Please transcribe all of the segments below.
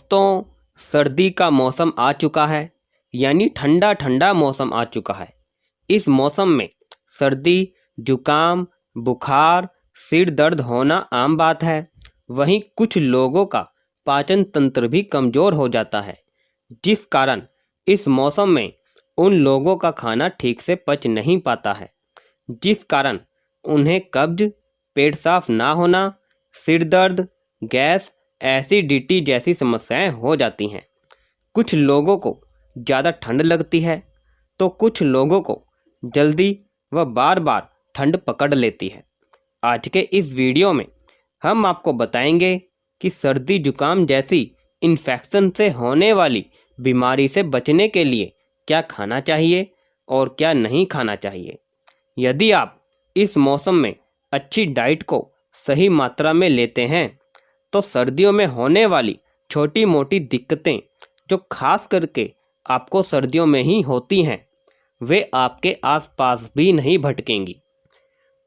दोस्तों, सर्दी का मौसम आ चुका है, यानी ठंडा ठंडा मौसम आ चुका है। इस मौसम में सर्दी, जुकाम, बुखार, सिर दर्द होना आम बात है। वहीं कुछ लोगों का पाचन तंत्र भी कमज़ोर हो जाता है, जिस कारण इस मौसम में उन लोगों का खाना ठीक से पच नहीं पाता है, जिस कारण उन्हें कब्ज, पेट साफ ना होना, सिर दर्द, गैस, एसिडिटी जैसी समस्याएं हो जाती हैं। कुछ लोगों को ज़्यादा ठंड लगती है, तो कुछ लोगों को जल्दी व बार बार ठंड पकड़ लेती है। आज के इस वीडियो में हम आपको बताएंगे कि सर्दी जुकाम जैसी इन्फेक्शन से होने वाली बीमारी से बचने के लिए क्या खाना चाहिए और क्या नहीं खाना चाहिए। यदि आप इस मौसम में अच्छी डाइट को सही मात्रा में लेते हैं तो सर्दियों में होने वाली छोटी मोटी दिक्कतें जो खास करके आपको सर्दियों में ही होती हैं, वे आपके आसपास भी नहीं भटकेंगी।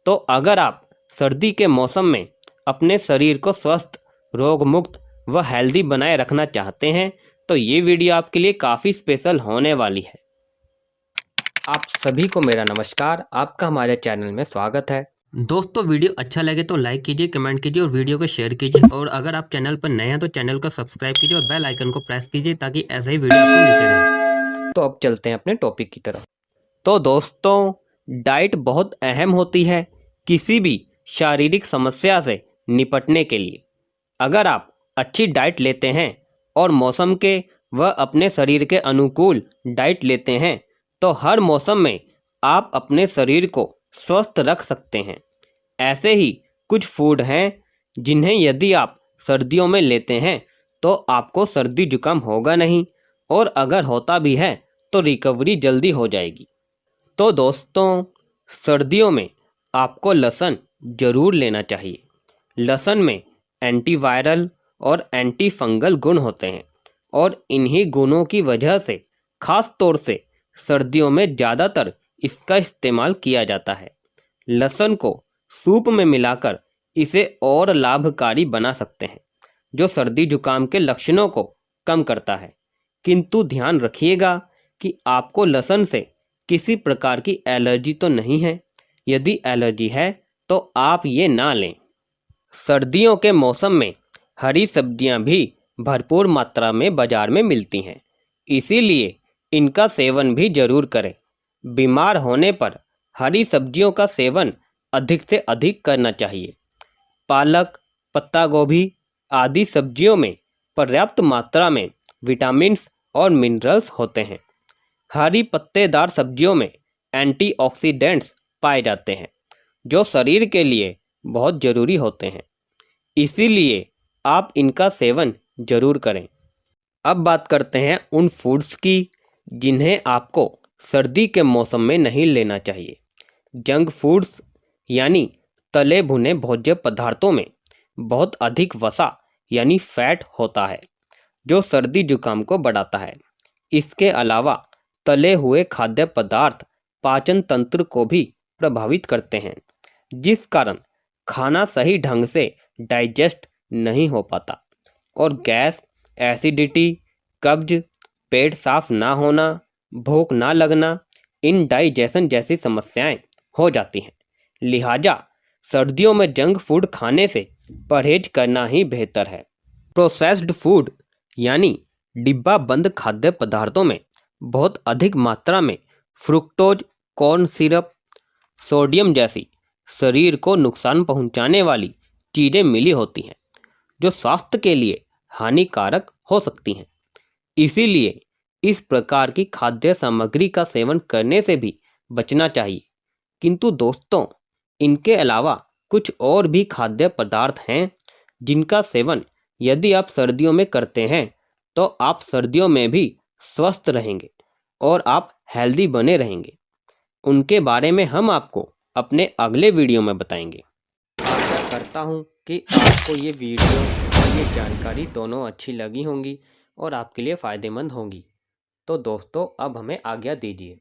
तो अगर आप सर्दी के मौसम में अपने शरीर को स्वस्थ, रोग मुक्त व हेल्दी बनाए रखना चाहते हैं तो ये वीडियो आपके लिए काफ़ी स्पेशल होने वाली है। आप सभी को मेरा नमस्कार, आपका हमारे चैनल में स्वागत है। दोस्तों, वीडियो अच्छा लगे तो लाइक कीजिए, कमेंट कीजिए और वीडियो को शेयर कीजिए। और अगर आप चैनल पर नए हैं तो चैनल को सब्सक्राइब कीजिए और बेल आइकन को प्रेस कीजिए ताकि ऐसे ही वीडियो आपको मिलते रहें। तो अब चलते हैं अपने टॉपिक की तरफ। तो दोस्तों, डाइट बहुत अहम होती है किसी भी शारीरिक समस्या से निपटने के लिए। अगर आप अच्छी डाइट लेते हैं और मौसम के व अपने शरीर के अनुकूल डाइट लेते हैं तो हर मौसम में आप अपने शरीर को स्वस्थ रख सकते हैं। ऐसे ही कुछ फूड हैं जिन्हें यदि आप सर्दियों में लेते हैं तो आपको सर्दी जुकाम होगा नहीं, और अगर होता भी है तो रिकवरी जल्दी हो जाएगी। तो दोस्तों, सर्दियों में आपको लहसुन ज़रूर लेना चाहिए। लहसुन में एंटीवायरल और एंटी फंगल गुण होते हैं और इन्हीं गुणों की वजह से खास तौर से सर्दियों में ज़्यादातर इसका इस्तेमाल किया जाता है। लहसुन को सूप में मिलाकर इसे और लाभकारी बना सकते हैं, जो सर्दी जुकाम के लक्षणों को कम करता है। किंतु ध्यान रखिएगा कि आपको लहसुन से किसी प्रकार की एलर्जी तो नहीं है। यदि एलर्जी है तो आप ये ना लें। सर्दियों के मौसम में हरी सब्जियां भी भरपूर मात्रा में बाजार में मिलती हैं, इसीलिए इनका सेवन भी जरूर करें। बीमार होने पर हरी सब्जियों का सेवन अधिक से अधिक करना चाहिए। पालक, पत्ता गोभी आदि सब्जियों में पर्याप्त मात्रा में विटामिन्स और मिनरल्स होते हैं। हरी पत्तेदार सब्जियों में एंटीऑक्सीडेंट्स पाए जाते हैं, जो शरीर के लिए बहुत ज़रूरी होते हैं, इसीलिए आप इनका सेवन जरूर करें। अब बात करते हैं उन फूड्स की जिन्हें आपको सर्दी के मौसम में नहीं लेना चाहिए। जंक फूड्स यानी तले भुने भोज्य पदार्थों में बहुत अधिक वसा यानी फैट होता है, जो सर्दी जुकाम को बढ़ाता है। इसके अलावा तले हुए खाद्य पदार्थ पाचन तंत्र को भी प्रभावित करते हैं, जिस कारण खाना सही ढंग से डाइजेस्ट नहीं हो पाता और गैस, एसिडिटी, कब्ज, पेट साफ ना होना, भूख ना लगना, इनडाइजेशन जैसी समस्याएं हो जाती हैं। लिहाजा सर्दियों में जंक फूड खाने से परहेज करना ही बेहतर है। प्रोसेस्ड फूड यानी डिब्बा बंद खाद्य पदार्थों में बहुत अधिक मात्रा में फ्रुक्टोज, कॉर्न सिरप, सोडियम जैसी शरीर को नुकसान पहुंचाने वाली चीज़ें मिली होती हैं, जो स्वास्थ्य के लिए हानिकारक हो सकती हैं। इसीलिए इस प्रकार की खाद्य सामग्री का सेवन करने से भी बचना चाहिए। किंतु दोस्तों, इनके अलावा कुछ और भी खाद्य पदार्थ हैं जिनका सेवन यदि आप सर्दियों में करते हैं तो आप सर्दियों में भी स्वस्थ रहेंगे और आप हेल्दी बने रहेंगे। उनके बारे में हम आपको अपने अगले वीडियो में बताएंगे। आशा करता हूँ कि आपको ये वीडियो और ये जानकारी दोनों अच्छी लगी होंगी और आपके लिए फ़ायदेमंद होंगी। तो दोस्तों, अब हमें आज्ञा दीजिए।